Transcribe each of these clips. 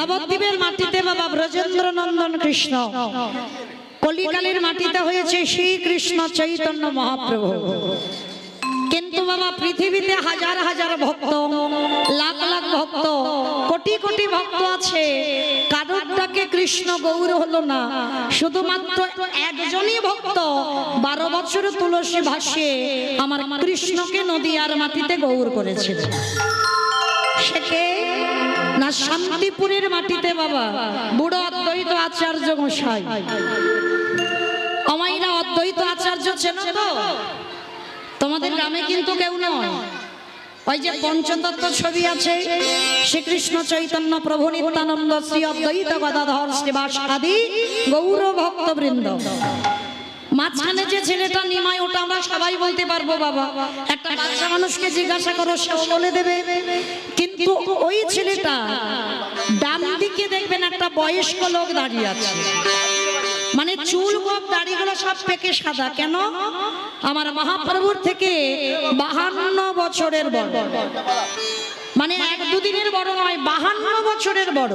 নবদ্বীপের মাটিতে বাবা ব্রজেন্দ্র নন্দন কৃষ্ণ, কলিকালের মাটিতে হয়েছে শ্রীকৃষ্ণ চৈতন্য মহাপ্রভু। কিন্তু বাবা পৃথিবীতে হাজার হাজার ভক্ত, লাখ লাখ ভক্ত, কোটি কোটি ভক্ত আছে, কারোরটাকে কৃষ্ণ গৌর হলো না। শুধুমাত্র একজনই ভক্ত 12 বছর তুলসী ভাসিয়ে আমার কৃষ্ণকে নদিয়ার মাটিতে গৌর করেছিল। সে কে না? শান্তিপুরের মাটিতে বাবা বুড়ো অদ্বৈত আচার্য গোসাই। আমাইরা অদ্বৈত আচার্য চেনো তো? তোমাদের গ্রামে কিন্তু কেউ নয়। ওই যে পঞ্চতত্ত্ব ছবি আছে, শ্রীকৃষ্ণ চৈতন্য প্রভু নিত্যানন্দ শ্রী অদ্বৈত গদাধর শ্রীবাস আদি গৌর ভক্তবৃন্দ। মাঝখানে যে ছেলেটা নিমাই, ওটা আমরা সবাই বলতে পারবো বাবা। একটা বাচ্চা মানুষকে জিজ্ঞাসা করো, সেও বলে দেবে। কিন্তু ওই ছেলেটা ডান দিকে দেখবেন একটা বয়স্ক লোক দাঁড়িয়ে আছে, মানে চুল গোপ দাড়িগুলো সব পেকে সাদা। কেন? আমার মহাপ্রভুর থেকে 52 বছরের বড়, মানে 1-2 দিনের বড় নয়, 52 বছরের বড়।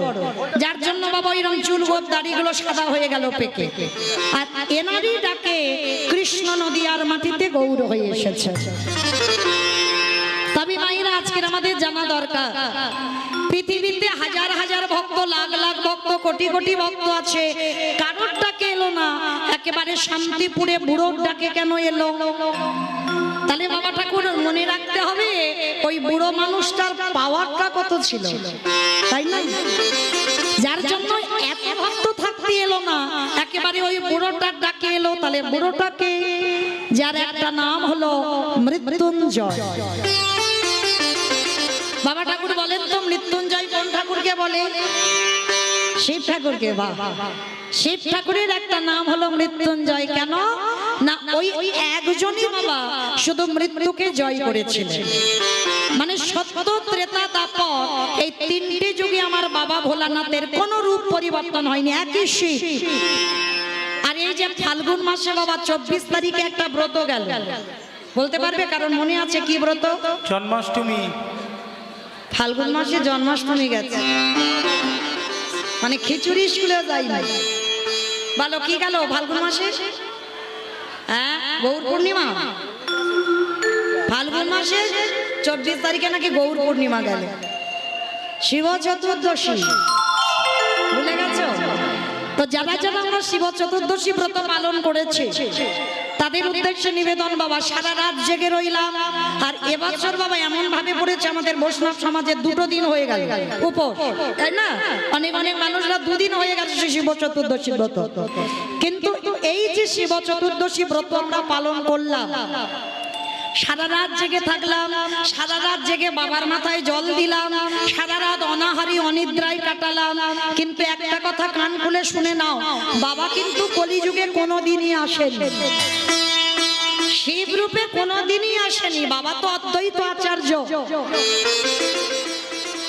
যার জন্য বাবা এরকম চুল গোপ দাড়িগুলো সাদা হয়ে গেল পেকে। আর এনারই ডাকে কৃষ্ণ নদিয়ার মাটিতে গৌর হয়ে এসেছে। তবে মায়েরা আজকের আমাদের জানা দরকার, পৃথিবীতে হাজার হাজার ভক্ত, লাখ লাখ ভক্ত, কোটি কোটি ভক্ত আছে, কারোর ডাকে এলো না। একেবারে শান্তিপুরে বুড়োর ডাকে কেন এলো? তাহলে বাবা ঠাকুর মনে রাখতে হবে ওই বুড়ো মানুষটার পাওয়ারটা কত ছিল, তাই না? যার জন্য এত ভক্ত থাকতে এলো না, একেবারে ওই বুড়োটার ডাকে এলো। তাহলে বুড়োটাকে, যার একটা নাম হলো মৃত্যুঞ্জয়। বাবা ঠাকুর বলেন তো মৃত্যুঞ্জয় কোন ঠাকুরকে বলে? শিব ঠাকুরকে। বাবা, শিব ঠাকুরের একটা নাম হলো মৃত্যুঞ্জয়। কেন না? ওই একজনই বাবা শুধু মৃত্যুকে জয় করেছিলেন। মানে সত্য, ত্রেতা, দাপর, এই 3টে যুগে আমার বাবা ভোলানাথের কোনো রূপ পরিবর্তন হয়নি, একই শিব। আর এই যে ফাল্গুন মাসে বাবা 24 তারিখে একটা ব্রত গেল, বলতে পারবে? কারণ মনে আছে কি ব্রত? জন্মাষ্টমী। ফাল্গুন মাসে জন্মাষ্টমী গেছে, মানে খিচুড়ি স্কুলে যাই না। বলো কি গেল ফাল্গুন মাসে? হ্যাঁ, গৌর পূর্ণিমা। ফাল্গুন মাসে 24 তারিখে নাকি গৌর পূর্ণিমা গেল। শিব চতুর্দশী ভুলে গেছো তো? যারা যারা আমরা শিব চতুর্দশী ব্রত পালন করেছে তাদের উদ্দেশ্যে নিবেদন বাবা, সারা রাত জেগে রইলাম। আর এবছর বাবা এমন ভাবে পড়েছে আমাদের বৈষ্ণব সমাজে 2 দিন হয়ে গেল উপোস, তাই না? অনেক অনেক মানুষরা 2 দিন হয়ে গেছে শিব চতুর্দশী ব্রত। কিন্তু এই যে শিব চতুর্দশী ব্রত আমরা পালন করলাম, সারা রাত জেগে থাকলাম, সারা রাত জেগে বাবার মাথায় জল দিলাম, সারা রাত অনাহারি অনিদ্রায় কাটালাম। কিন্তু একটা কথা কান খুলে শুনে নাও, বাবা কিন্তু কলিযুগে কোনোদিনই আসেনি, শিব রূপে কোনোদিনই আসেনি। বাবা তো অদ্বৈত আচার্য।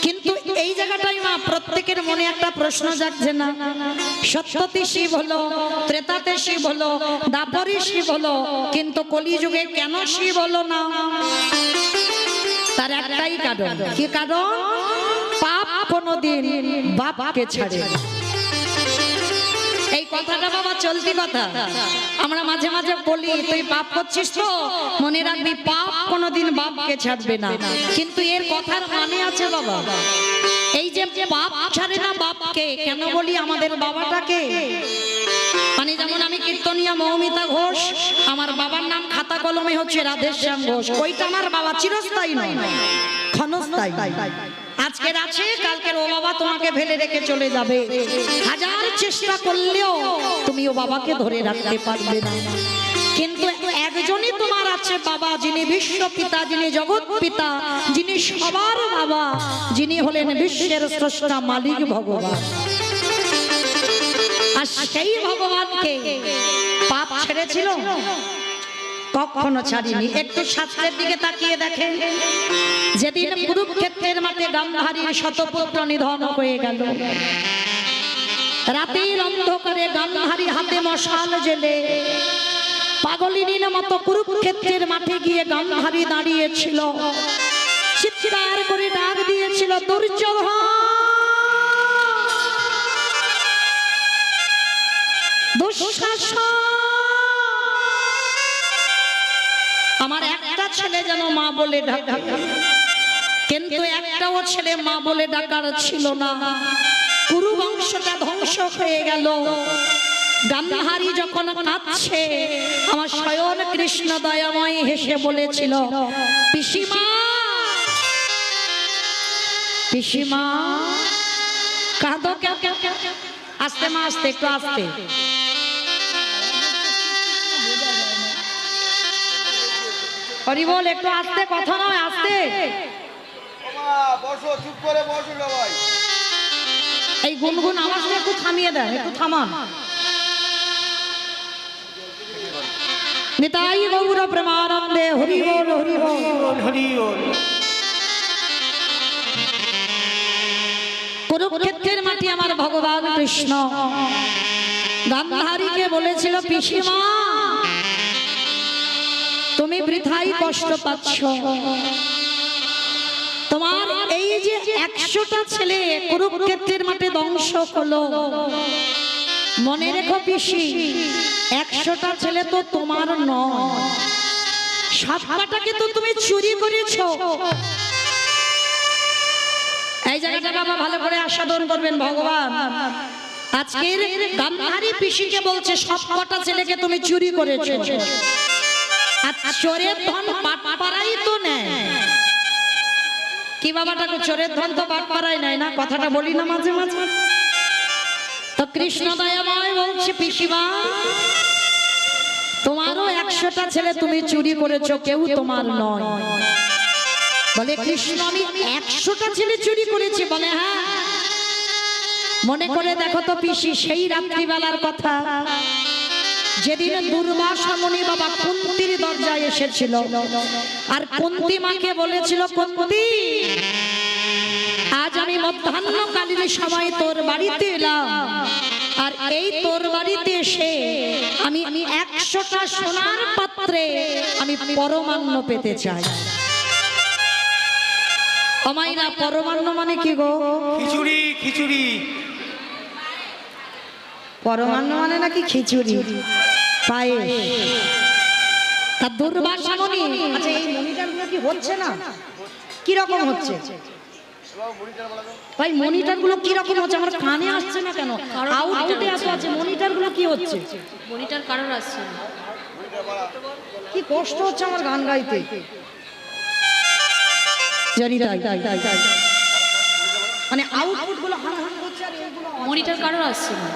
কিন্তু এই জায়গাটাই মা প্রত্যেকের মনে একটা প্রশ্ন জাগছে না? সত্যতে শিব হলো, ত্রেতাতে শিব হলো, দাপরে শিব হলো, কিন্তু কলিযুগে কেন শিব হলো না? তার একটাই কারণ। কি কারণ? পাপ কোনোদিন বাপকে ছাড়ে। এই কথাটা বাবা চলতি কথা, আমরা মাঝে মাঝে বলি তুই পাপ করছিস তো মনে রাখবি পাপ কোনোদিন বাপকে ছাড়বে না। কিন্তু এর কথার মানে আছে বাবা, এই যে পাপ ছাড়ে না বাপকে, কেন বলি আমাদের বাবাটাকে? মানে যেমন আমি কীর্তনিয়া মৌমিতা ঘোষ, আমার বাবার নাম খাতা কলমে হচ্ছে রাধেশ্যাম ঘোষ। ওইটা আমার বাবা চিরস্থায়ী নয়, ক্ষণস্থায়ী। আজকের আছে, কালকের ও বাবা তোমাকে ফেলে রেখে চলে যাবে। হাজার চেষ্টা করলেও তুমি ও বাবাকে ধরে রাখতে পারবে না। কিন্তু একজনই তোমার আছে বাবা, যিনি বিশ্ব পিতা, যিনি জগৎ পিতা, যিনি সবার বাবা, যিনি হলেন বিশ্বের স্রষ্টা মালিক ভগবান। আর সেই ভগবানকে পাপ ছেড়েছিল? কখনো ছাড়িনি। একটু শাস্ত্রের দিকে তাকিয়ে দেখেন, যেদিন কুরুক্ষেত্রের মাঠে গান্ধারীর শতপুত্র নিধন হয়ে গেল, রাতের অন্ধকারে গান্ধারী হাতে মশাল জেলে পাগলিনীর মতো কুরুক্ষেত্রের মাঠে গিয়ে গান্ধারী দাঁড়িয়েছিল, চিৎকার করে ডাক দিয়েছিল দুর্যোধন। দুঃশাসন। আমার একটা ছেলে যেন মা বলে ডাকে, কিন্তু একটাও ছেলে মা বলে ডাকার ছিল না। কুরু বংশটা ধ্বংস হয়ে গেল। গান্ধারী যখন কাঁদছে, আমার স্বয়ং কৃষ্ণ দয়াময় হেসে বলেছিল, পিসিমা পিসিমা কাঁদো কেন? আস্তে মা, আস্তে, একটু আস্তে। হরি বল, একটু আস্তে, কথা নয়, আস্তে। বসো, চুপ করে বসো সবাই। এই গুনগুন আওয়াজটা একটু থামিয়ে দেন, একটু থামান। নিতাই গৌর প্রেমানন্দে হরি বল, হরি বল, হরি বল। কুরুক্ষেত্রের মাটি আমার ভগবান কৃষ্ণ গান্ধারীকে বলেছিল, পিসিমা তুমি বৃথাই কষ্ট পাচ্ছ। তোমার এই যে 100টা ছেলে কুরুক্ষেত্রের মাঠে ধ্বংস হলো, মনে রেখো পিসি, 100টা ছেলে তো তোমার নয়, 7টাকে তো তুমি চুরি করেছো। এই জায়গাটা বাবা ভালো করে আস্বাদন করবেন ভগবান। আজকের গান্ধারী পিসিকে বলছে, 7কটা ছেলেকে তুমি চুরি করেছো। আর চোরের ধন বাটপাড়াই তো নেয়। কি বাবাটাকে চোরের ধন তো বাটপাড়াই নেয় না, কথাটা বলি না মাঝে মাঝে। তো কৃষ্ণ দয়াময় বলছে, পিসিমা তোমারও 100টা ছেলে তুমি চুরি করেছো, কেউ তোমার নয়। বলে কৃষ্ণ আমি 100টা ছেলে চুরি করেছি? বলে হ্যাঁ। মনে করে দেখো তো পিসি, সেই রাত্রিবেলার কথা যেদিন দুর্বাসা মুনি বাবা কুন্তির দরজায় এসেছিল, আর কুন্তি মাকে বলেছিল, কুন্তি আজ আমি মধ্যাহ্নকালীন সময় তোর বাড়িতে এলাম, আর এই তোর বাড়িতে এসে আমি 100টা সোনার পাত্রে আমি পরমান্ন পেতে চাই। অমাইরা, পরমান্ন মানে কি গো? খিচুড়ি, খিচুড়ি। পরমান্ন মানে নাকি খিচুড়ি, পায়েস। তা দুর্বাসা মুনি, আচ্ছা এই মনিটরগুলো কি হচ্ছে না? কি রকম হচ্ছে ভাই? মনিটরগুলো কি রকম হচ্ছে? আমার কানে আসছে না কেন? আউটপুটে আছে, মনিটরগুলো কি হচ্ছে? মনিটর কারোর আসছে না। কি কষ্ট হচ্ছে আমার গান গাইতে। মানে আউটপুট গুলো হান হান করছে, আর এইগুলো মনিটর কারোর আসছে না।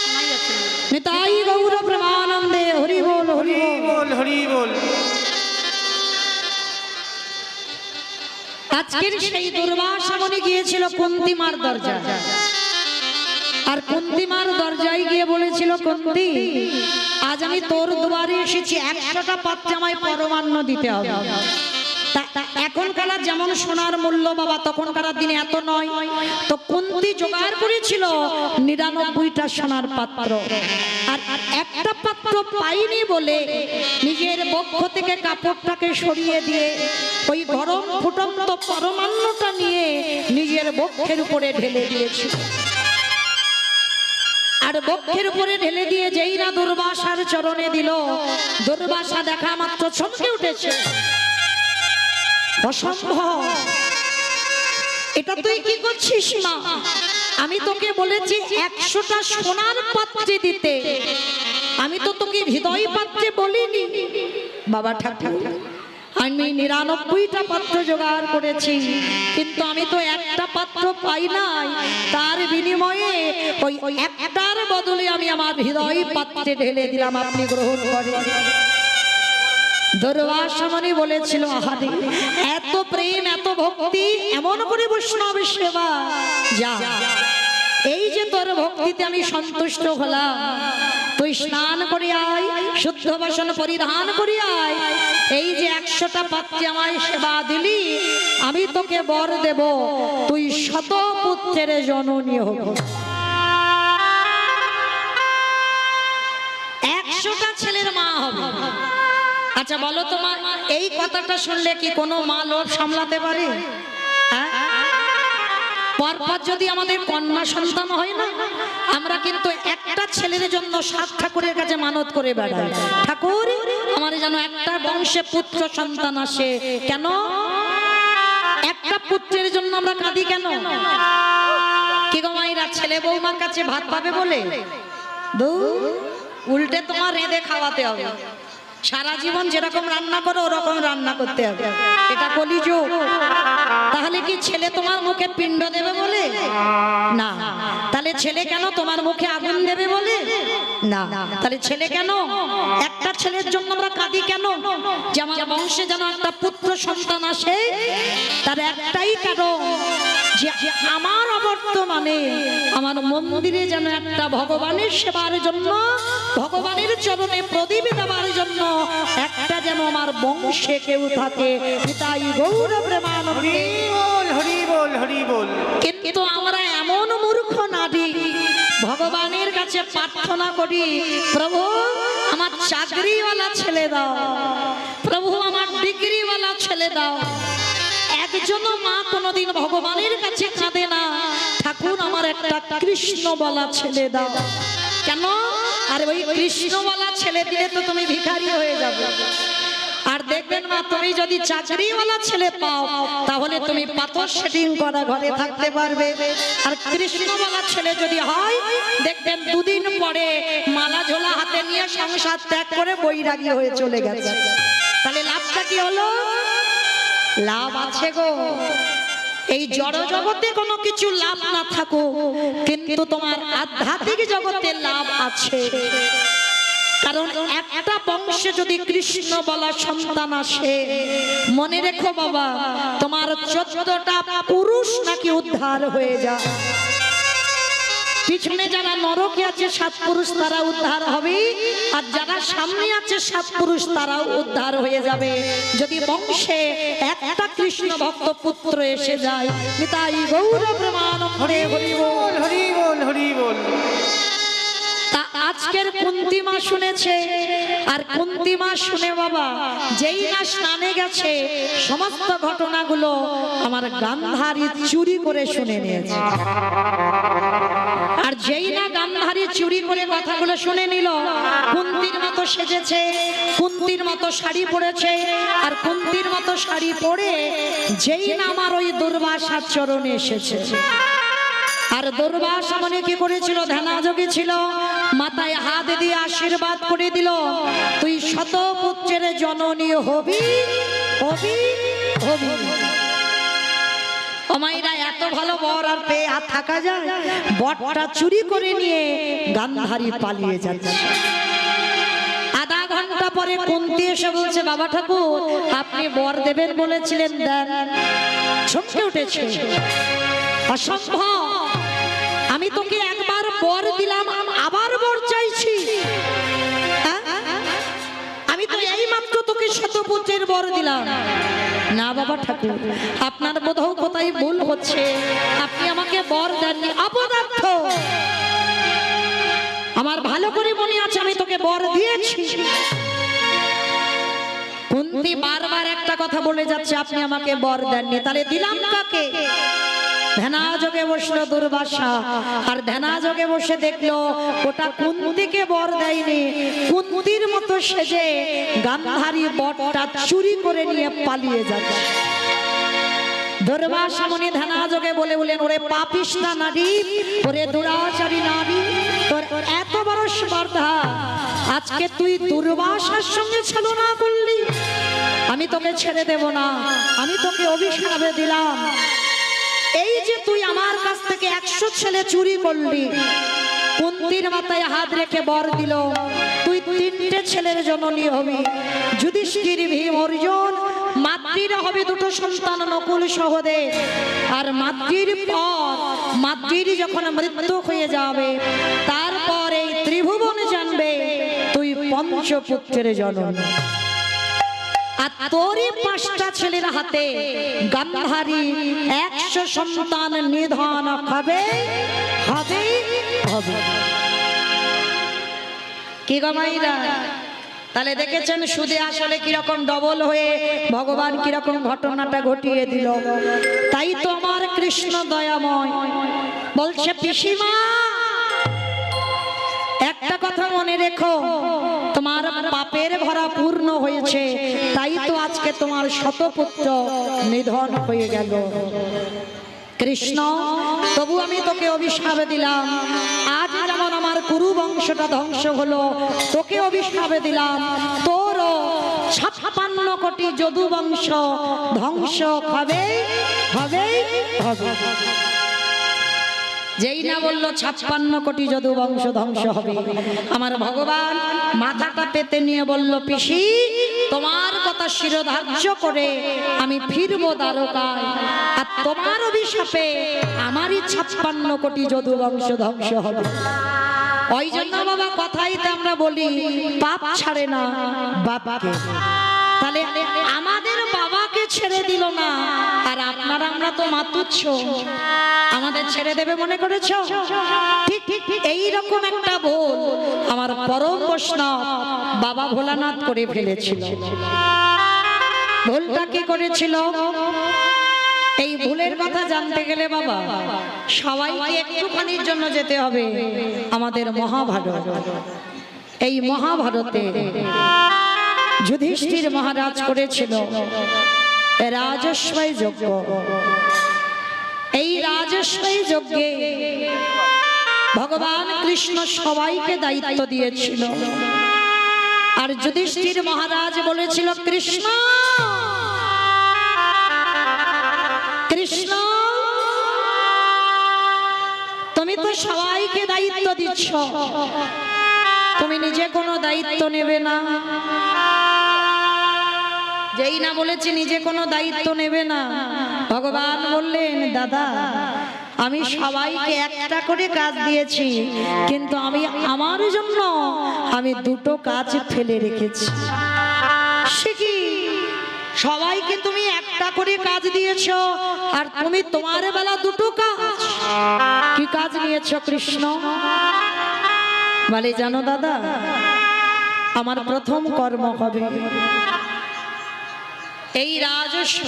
শোনাই যাচ্ছে না। নিতাই গৌর প্রেমানন্দে হরি বল, হরি বল, হরি বল। আজকের সেই দুর্বাসা মুনি গিয়েছিল কুন্তিমার দরজা, আর কুন্তিমার দরজায় গিয়ে বলেছিল, কুন্তি আজ আমি তোর দুয়ারে এসেছি, 100টা পাত্রে আমায় পরমান্ন দিতে হবে। এখনকার যেমন সোনার মূল্য বাবা, তখনকার দিনে এত নয়। তো কুন্তি জোগাড় করেছিল 99টা সোনার পাত্র, আর একটা পাত্র পাইনি বলে নিজের বক্ষ থেকে কাপড়টাকে সরিয়ে দিয়ে ওই গরম ফুটন্ত পরমান্নটা নিয়ে নিজের বক্ষের উপরে ঢেলে দিয়েছিল। আর বক্ষের উপরে ঢেলে দিয়ে যেই না দুর্বাসার চরণে দিল, দুর্বাসা দেখা মাত্র চমকে উঠেছে। অসম্ভব, এটা তুই কি করছিস মা? আমি তোকে বলেছি 100টা সোনার পাত্রে দিতে, আমি তো তোকে হৃদয় পাত্রে বলিনি। বাবা ঠাকুর, আমি 99টা পাত্র জোগাড় করেছি, কিন্তু আমি তো একটা পাত্র পাই নাই। তার বিনিময়ে ওই একটার বদলে আমি আমার হৃদয় পাত্রে ঢেলে দিলাম, আপনি গ্রহণ করেন। দুর্বাসা মুনি বলেছিল, আহারে এত প্রেম, এত ভক্তি, এমন করে বৈষ্ণব সেবা, যা এই যে তোর ভক্তিতে আমি সন্তুষ্ট হলাম, তুই স্নান করে আয়, শুদ্ধ বসন পরিধান করে আয়। এই যে 100টা পাত্রে আমায় সেবা দিলি, আমি তোকে বর দেব, তুই শত পুত্রের জননী হব। 100টা ছেলের মা হবে। আচ্ছা বলো তো মা, এই কথাটা শুনলে কি কোনো মা লোভ সামলাতে পারে? পরপর যদি আমাদের কন্যা সন্তান হয় না, আমরা কিন্তু একটা ছেলের জন্য 7 ঠাকুরের কাছে মানত করে বেড়াই, ঠাকুর আমার যেন একটা বংশে পুত্র সন্তান আসে। কেন? একটা পুত্রের জন্য আমরা কাঁদি কেন? কি গো মায়েরা, ছেলে বৌমার কাছে ভাত পাবে বলে উল্টে তোমার রেঁধে খাওয়াতে হবে। সারা জীবন যেরকম রান্না করো ওরকম রান্না করতে হবে, এটা কলিযুগ। তাহলে কি ছেলে তোমার মুখে পিণ্ড দেবে বলে? না। তাহলে ছেলে কেন তোমার মুখে আগুন দেবে বলে? না। তাহলে ছেলে কেন? একটা ছেলের জন্য আমরা কাঁদি কেন? যে আমার বংশে যেন একটা পুত্র সন্তান আসে, তার একটাই কারণ যে আমার অবর্তমানে আমার মন্দিরে যেন একটা ভগবানের সেবার জন্য, ভগবানের চরণে প্রদীপ দেওয়ার জন্য একটা যেন আমার বংশে কেউ থাকে। তাই গৌর প্রেমানন্দে হরি বল হরি বল। কিন্তু আমরা এমন মূর্খ নারী ভগবানের কাছে প্রার্থনা করি, প্রভু আমার চাকরিওয়ালা ছেলে দাও, প্রভু আমার ডিগ্রিওয়ালা ছেলে দাও। একজন মা কোনোদিন ভগবানের কাছে কাঁদে না, ঠাকুর আমার একটা কৃষ্ণ বলা ছেলে দাও। কেন? আরে ওই কৃষ্ণ বলা ছেলে দিলে তো তুমি ভিখারি হয়ে যাবে। আর দেখবেন মা, তুমি যদি চাকরিওয়ালা ছেলে পাও তাহলে তুমি পাথর সেটিং করা ঘরে থাকতে পারবে। আর কৃষ্ণওয়ালা ছেলে যদি হয়, দেখবেন 2 দিন পরে মালা ঝোলা হাতে নিয়ে সংসার ত্যাগ করে বৈরাগী হয়ে চলে গেছে। তাহলে লাভটা কি হলো? লাভ আছে গো। এই জড় জগতে কোনো কিছু লাভ না থাকুক, কিন্তু তোমার আধ্যাত্মিক জগতে লাভ আছে। কারণ একটা বংশে যদি কৃষ্ণ বলা সন্তান আসে, মনে রেখো বাবা, তোমার 14টা পুরুষ নাকি উদ্ধার হয়ে যায়। পিছনে যারা নরকে আছে 7 পুরুষ তারা উদ্ধার হবে, আর যারা সামনে আছে 7 পুরুষ তারাও উদ্ধার হয়ে যাবে, যদি বংশে একটা কৃষ্ণ ভক্ত পুত্র এসে যায়। নিতাই গৌর প্রেমানন্দে হরি বল হরি বল হরি বল। আজকের কুন্তি মা শুনেছে, আর কুন্তি মা শুনে বাবা যেই না স্নানে গেছে সমস্ত ঘটনাগুলো আমার গান্ধারী চুরি করে শুনে নিয়েছে। আর যেই না গান্ধারী চুরি করে কথাগুলো শুনে নিল, কুন্তির মতো সেজেছে, কুন্তির মতো শাড়ি পরেছে, আর কুন্তির মতো শাড়ি পরে যেই না আমার ওই দুর্বাসার চরণে এসেছে। আর দুর্বাসা মনে কি করেছিল? ধ্যানাযোগী ছিল, মাথায় হাত দিয়ে আশীর্বাদ করে দিল, তুই শত পুত্রের জননী হবি হবি হবি। অমাইরা এত ভালো বর আর পেয়ে আর থাকা যায়? বরটা চুরি করে নিয়ে গান্ধারী পালিয়ে যাচ্ছে। আধা ঘন্টা পরে কুন্তি এসে বলছে, বাবা ঠাকুর আপনি বর দেবেন বলেছিলেন, দেন। চমকে উঠেছে, অসম্ভব, আমি তোকে একবার বর দিলাম আবার বর চাইছি? আমি তো এই মাত্র তোকে শতপুত্রের বর দিলাম। না বাবা ঠাকুর, আপনার বোধহয় কোথায় ভুল হচ্ছে, আপনি আমাকে বর দেননি, অপদার্থ। আমার ভালো করে মনে আছে আমি তোকে বর দিয়েছি। কুন্তি বারবার একটা কথা বলে যাচ্ছে, আপনি আমাকে বর দেননি, তাহলে দিলাম কাকে? ধ্যানাযোগে বসলো দুর্বাসা, আর ধ্যানাযোগে বসে দেখলো ওটা কুন্তিকে বর দেয়নি, কুন্তির মতো সেজে গান্ধারী বরটা চুরি করে নিয়ে পালিয়ে যাচ্ছে। দুর্বাসা মুনি ধ্যানাযোগে বলে বলেন, ওরে পাপিষ্টা নারী, ওরে দুরাচারী নারী, তোর এত বড় স্পর্ধা, আজকে তুই দুর্বাসার সঙ্গে ছলনা করলি, আমি তোকে ছেড়ে দেব না, আমি তোকে অভিশাপ দিলাম। এই যে তুই আমার কাছ থেকে 100 ছেলে চুরি করলি, কুন্তির মাথায় হাত রেখে বর দিল, তুই 3টে ছেলের জননী হবি, যুধিষ্ঠির, ভীম, অর্জুন। মাতৃর হবে 2টো সন্তান, নকুল সহদেব। আর মাতৃর পর, মাতৃর যখন মৃত্যু হয়ে যাবে, তারপর এই ত্রিভুবন জানবে তুই পঞ্চপুত্রের জননী। আর তোরই 5টা ছেলের হাতে গান্ধারী 100 সন্তান নিধন হবে হবে হবে। কি গো মাইরা, তাহলে দেখেছেন সুদে আসলে কিরকম ডবল হয়ে ভগবান কিরকম ঘটনাটা ঘটিয়ে দিল। তাই তো আমার কৃষ্ণ দয়াময় বলছে পিসিমা একটা কথা মনে রেখো, তোমার পাপের ভরা পূর্ণ হয়েছে, তাই তো আজকে তোমার শতপুত্র নিধন হয়ে গেল। কৃষ্ণ তবু আমি তোকে অভিশাপ দিলাম, আজ যেমন আমার কুরু বংশটা ধ্বংস হলো, তোকে অভিশাপ দিলাম তোরও 56 কোটি যদু বংশ ধ্বংস হবে হবে হবে। যেই না বললো 56 কোটি যদু বংশ ধ্বংস হবে, আমার ভগবান মাথাটা পেতে নিয়ে বলল পিসি তোমার কথা শিরোধার্য করে আমি ফিরবো দ্বারকায়, আর তোমার অভিশাপে আমারই 56 কোটি যদু বংশ ধ্বংস হবে। ওই জন্য বাবা কথাইতে আমরা বলি পাপ ছাড়ে না বাবাকে। তাহলে আমাদের বাবাকে ছেড়ে দিল না, আর আপনারা আমরা তো মাতুচ্ছ, আমাদের ছেড়ে দেবে মনে করেছো? ঠিক ঠিক এইরকম একটা ভুল আমার পরম বৈষ্ণব বাবা ভোলানাথ করে ফেলেছিল। ভুলটা কি করেছিল? এই ভুলের কথা জানতে গেলে বাবা সবাইকে একটুখানির জন্য যেতে হবে আমাদের মহাভারত। এই মহাভারতে যুধিষ্ঠির মহারাজ করেছিল রাজস্বই যজ্ঞ। এই রাজস্বই যজ্ঞে ভগবান কৃষ্ণ সবাইকে দায়িত্ব দিয়েছিল, আর যুধিষ্ঠির মহারাজ বলেছিল কৃষ্ণ কৃষ্ণ তুমি তো সবাইকে দায়িত্ব দিচ্ছ, তুমি নিজে কোনো দায়িত্ব নেবে না। যেই না বলেছে নিজে কোনো দায়িত্ব নেবে না, ভগবান বললেন দাদা আমি সবাইকে একটা করে কাজ দিয়েছি, কিন্তু আমি আমার জন্য আমি দুটো কাজ ফেলে রেখেছি। সে কি? সবাইকে তুমি একটা করে কাজ দিয়েছো, আর তুমি তোমার বেলা দুটো কাজ। কি কাজ নিয়েছো কৃষ্ণ? বলে জানো দাদা আমার প্রথম কর্ম হবে এই রাজস্ব,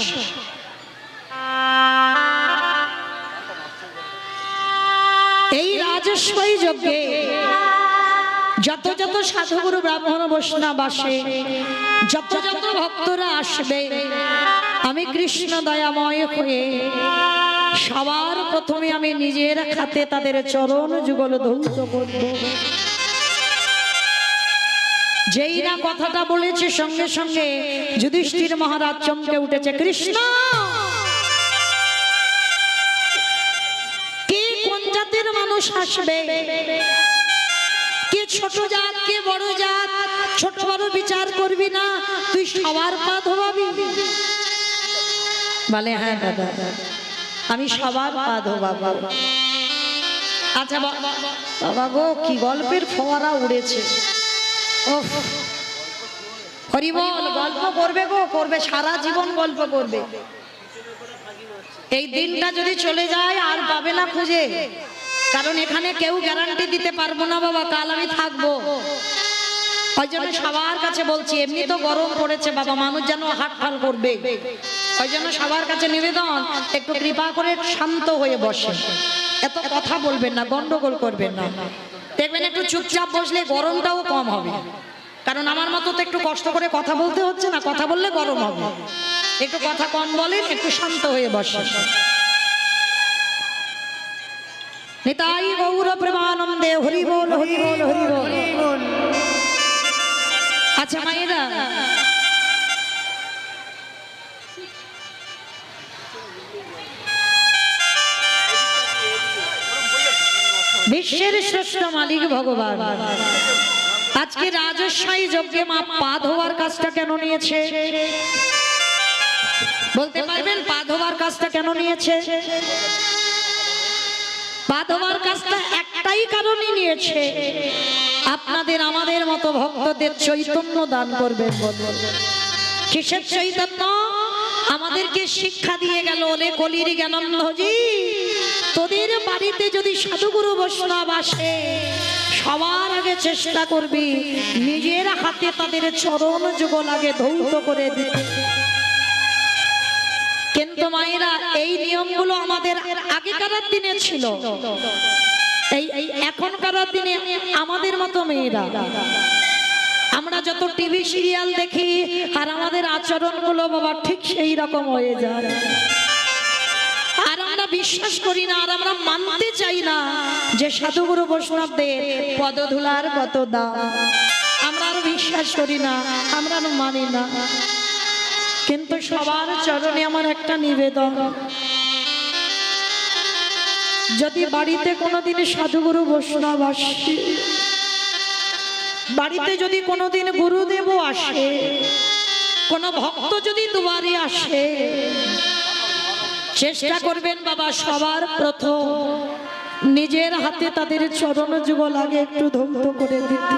এই রাজস্বই যজ্ঞে যত যত সাধুগুরু ব্রাহ্মণ বৈষ্ণব আসে, যত যত ভক্তরা আসবে, আমি কৃষ্ণ দয়াময় হয়ে সবার প্রথমে আমি নিজের হাতে তাদের চরণ যুগল ধৌত করব। যেই না কথাটা বলেছে সঙ্গে সঙ্গে যুধিষ্ঠির মহারাজ চমকে উঠেছে। কৃষ্ণ কে কোন জাতের মানুষ আসবে, কে ছোট জাত কে বড় জাত, ছোট বড় বিচার করবি না, তুই সবার পা ধোয়াবি। বলে হ্যাঁ দাদা আমি সবার পা ধোয়াবো। আচ্ছা বাবা গো কি গল্পের ফোয়ারা উড়েছে। হরি বল, গল্প করবে গো, করবে সারা জীবন গল্প করবে। এই দিনটা যদি চলে যায় আর পাবে না খুঁজে, কারণ এখানে কেউ গ্যারান্টি দিতে পারবো না বাবা কাল আমি থাকবো। ওই জন্য সবার কাছে বলছি, এমনি তো গরম পড়েছে বাবা, মানুষ যেন হাটফাল করবে, ওই জন্য সবার কাছে নিবেদন একটু কৃপা করে শান্ত হয়ে বসে, এত কথা বলবেন না, গন্ডগোল করবেন না। দেখবেন একটু চুপচাপ বসলে গরমটাও কম হবে, কারণ আমার মতো তো একটু কষ্ট করে কথা বলতে হচ্ছে না, কথা বললে গরম হবে। একটু কথা কম বলেন, একটু শান্ত হয়ে বসেন। নিতাই গৌর প্রেমানন্দে হরি বল হরি বল হরি বল। আচ্ছা মায়েরা বিশ্বের শ্রেষ্ঠ মালিক ভগবান আজকে রাজস্বই যজ্ঞে মা পা ধোয়ার কাজটা কেন নিয়েছে? বলতে পারবেন পা ধোয়ার কাজটা কেন নিয়েছে? পা ধোয়ার কাজটা একটাই কারণে নিয়েছে, আপনাদের আমাদের মতো ভক্তদের চৈতন্য দান করবেন। কিসের চৈতন্য? আমাদেরকে শিক্ষা দিয়ে গেল ওলে কলির জ্ঞানন্দজি, তোদের বাড়িতে যদি সাধুগুরু বৈষ্ণব আসে সবার আগে চেষ্টা করবি নিজের হাতে তাদের চরণ যুগল আগে ধৌত করে দিতে। কিন্তু মায়েরা এই নিয়মগুলো আমাদের আগেকার দিনে ছিল, এই এখনকার দিনে আমাদের মতো মেয়েরা আমরা যত টিভি সিরিয়াল দেখি আর আমাদের আচরণগুলো বাবা ঠিক সেই রকম হয়ে যায়। আর আমরা বিশ্বাস করি না, আর আমরা মানতে চাই না যে সাধুগুরু বৈষ্ণবদের পদধূলার কত দাম। আমরা আর বিশ্বাস করি না, আমরা আর মানি না। কিন্তু সবার চরণে আমার একটা নিবেদন, যদি বাড়িতে কোনোদিন সাধুগুরু বৈষ্ণব আসে, বাড়িতে যদি কোনোদিন গুরুদেব আসে, কোনো ভক্ত যদি দুয়ারে আসে, চেষ্টা করবেন বাবা সবার প্রথম নিজের হাতে তাদের চরণ যুগল আগে একটু ধৌত করে দিতে।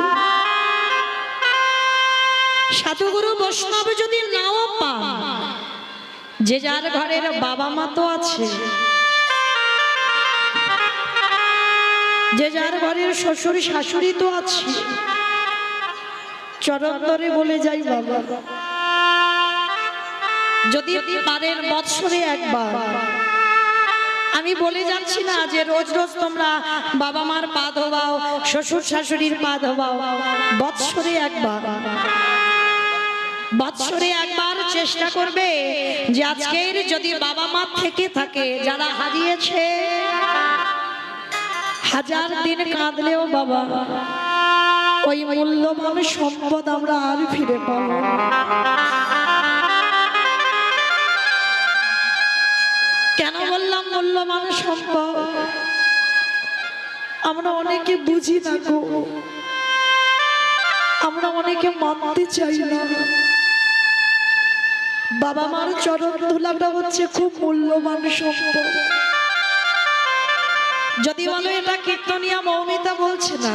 সাধুগুরু বৈষ্ণব যদি নাও পান, যে যার ঘরের বাবা মা তো আছে, যে যার ঘরের শ্বশুর শাশুড়ি তো আছে, চরণ ধরে বলে যাই বাবা, যদি পারেন বৎসরে একবার, আমি বলে যাচ্ছি না যে রোজ রোজ তোমরা বাবা মার পা ধোবাও, শ্বশুর শাশুড়ির পা ধোবাও, বৎসরে একবার, বৎসরে একবার চেষ্টা করবে যে আজকের যদি বাবা মা থেকে থাকে, যারা হারিয়েছে, হাজার দিন কাঁদলেও বাবা ওই মূল্যবান সম্পদ আমরা আর ফিরে পাবো না। কেন বললাম মূল্যবান সম্পদ? আমরা অনেকে বুঝি না গো, আমরা অনেকে মানতে চাই না। বাবা মার চরণ ধুলাটা হচ্ছে খুব মূল্যবান সম্পদ। যদি বলো এটা কীর্তনিয়া মৌমিতা বলছে না,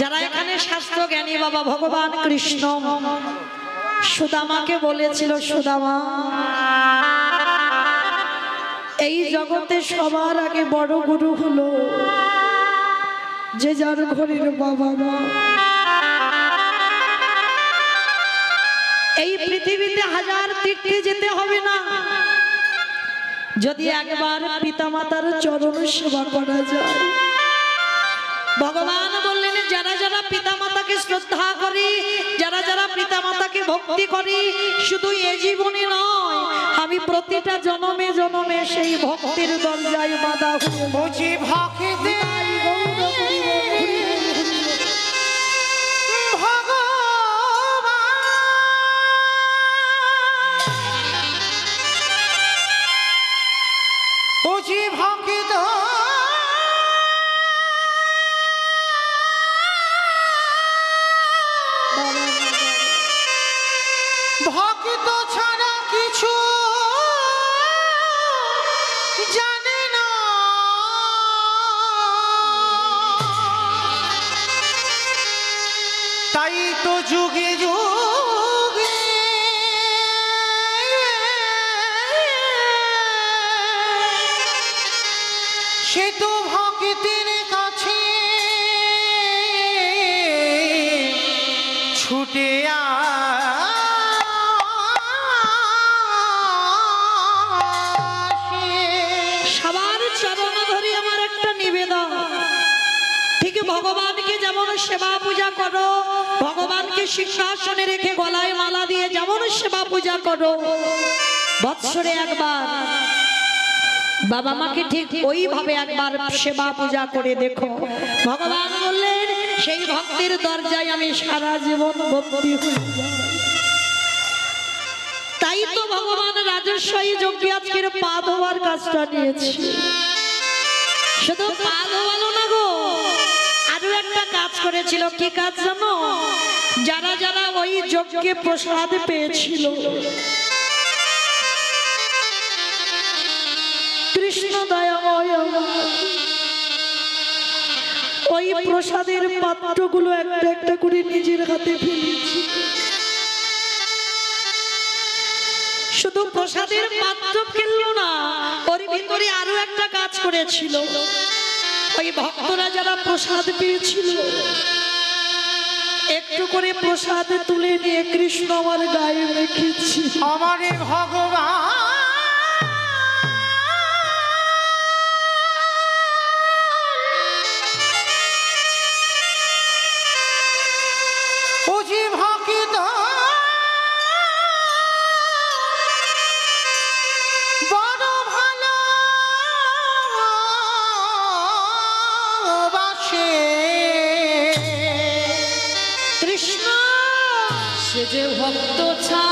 যারা এখানে শাস্ত্র জ্ঞানী বাবা, ভগবান কৃষ্ণ সুদামাকে বলেছিল, সুদামা এই জগতে সবার আগে বড় গুরু হলো যে যার ঘরের বাবা মা। এই পৃথিবীতে হাজার তীর্থে যেতে হবে না, যদি একবার পিতামাতার চরণ সেবা করা যায়। ভগবান বললেন যারা যারা পিতামাতাকে শ্রদ্ধা করি, যারা যারা পিতামাতাকে ভক্তি করি, শুধু এ জীবনে নয়, আমি প্রতিটা জনমে জনমে সেই ভক্তির দরজায় বাধা বুঝি ভক্তি বুঝি ভক্ত ভক্ত ছাড়া কিছু জানে না। তাই তো যুগে যুগে সে তো ভক্তের কাছে ছুটে সবার চরণ ধরে আমার একটা নিবেদন, ঠিক ভগবানকে যেমন সেবা পূজা করো, ভগবানকে সিংহাসনে রেখে গলায় মালা দিয়ে যেমন সেবা পূজা করো, বৎসরে একবার বাবা মাকে ঠিক ওইভাবে একবার সেবা পূজা করে দেখো। ভগবান বললেন সেই ভক্তির দরজায় আমি সারা জীবন ভক্তি হয়ে যাব। তাই তো ভগবান রাজস্বী যজ্ঞে আজকের পা ধোয়ার কাজটা নিয়েছে। শুধু পা ধোয়ালো না গো, আরো একটা কাজ করেছিল। কি কাজ জানো? যারা যারা ওই যজ্ঞে প্রসাদ পেয়েছিল, কৃষ্ণ দয়াময়, ওই প্রসাদের পাত্রগুলো একটা একটা করে নিজের হাতে ফেলেছি। শুধু প্রসাদের পাত্র ফেললো না, ওর ভিতরে আরো একটা কাজ করেছিল। ওই ভক্তরা যারা প্রসাদ পেয়েছিল একটু করে প্রসাদ তুলে নিয়ে কৃষ্ণ আমার গায়ে রেখেছি। আমারে ভগবান ও যে ভক্ত বড় ভালো বাসে কৃষ্ণ সে যে ভক্ত ছা